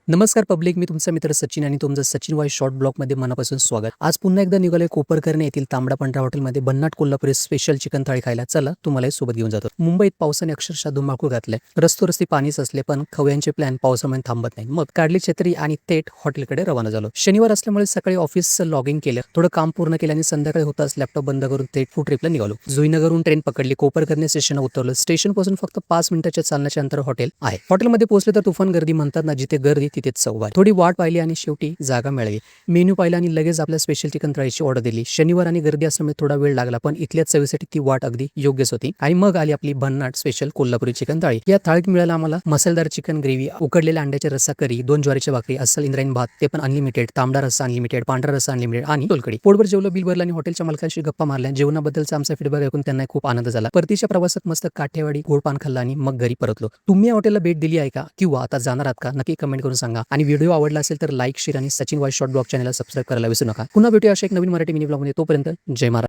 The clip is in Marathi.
नमस्कार पब्लिक, मी तुमचा मित्र सचिन आणि तुमचं सचिन वाईज शॉर्ट ब्लॉगमध्ये मनापासून स्वागत. आज पुन्हा एकदा निघालोय कोपरकर्णे येथील तांबडा पांढरा हॉटेलमध्ये भन्नाट कोल्हापुरी स्पेशल चिकन थाळी खायला. चला तुम्हालाही सोबत घेऊन जातो. मुंबईत पावसाने अक्षरशः धुमाकूळ घातले. रस्ते पाणीच असले, पण खवयांचे प्लॅन पावसामुळे थांबत नाही. मग काढली छत्री आणि थेट हॉटेलकडे रवाना झालो. शनिवार असल्यामुळे सकाळी ऑफिसचं लॉगिंग केलं, थोडं काम पूर्ण केलं आणि संध्याकाळी होताच लॅपटॉप बंद करून थेट फूड ट्रिपला निघालो. जुईनगरहून ट्रेन पकडली, कोपरकर्णे स्टेशनला उतरलो. स्टेशन पासून फक्त 5 मिनिटाच्या चालण्याच्या अंतर हॉटेल आहे. हॉटेलमध्ये पोहोचले तर तुफान गर्दी म्हणतात ना, जिथे गर्दी तिथेच चव आहे. थोडी वाट पाहिली आणि शेवटी जागा मिळाली. मेन्यू पाहिला आणि लगेच आपल्या स्पेशल चिकन थाळीची ऑर्डर दिली. शनिवार आणि गर्दी असल्यामुळे थोडा वेळ लागला, पण इथल्या चवीसाठी ती वाट अगदी योग्यच होती. आणि मग आली आपली भन्नाट स्पेशल कोल्हापुरी चिकन थाळी. या थाळीत मिळाला आम्हाला मसालेदार चिकन ग्रेव्ही, उकडलेल्या अंड्याच्या रस्सा करी, 2 ज्वारीच्या भाकरी, अस्सल इंद्रायणी भात ते पण अनलिमिटेड, तांबडा रस्सा अनलिमिटेड, पांढरा रस्सा अनलिमिटेड आणि सोलकढी. पोटभर जेवलो, बिल भरलं आणि हॉटेलच्या मालकांशी गप्पा मारल्या. जेवणाबद्दलचा आमचा फीडबॅक ऐकून त्यांना खूप आनंद झाला. परतीच्या प्रवासात मस्त काठेवाडी गोड पान खाल्ला आणि मग घरी परतलो. तुम्ही या हॉटेलला भेट दिली आहे का किंवा आता जाणार आहात का? नक्की कमेंट करून सांगा. आणि व्हिडिओ आवडला असेल तर लाईक, शेअर आणि सचिन वाईज शॉर्ट ब्लॉग चॅनलला सबस्क्राईब करायला विसरू नका. पुन्हा भेटूया अशा एक नवीन मराठी मिनी ब्लॉगमध्ये. तोपर्यंत जय महाराज.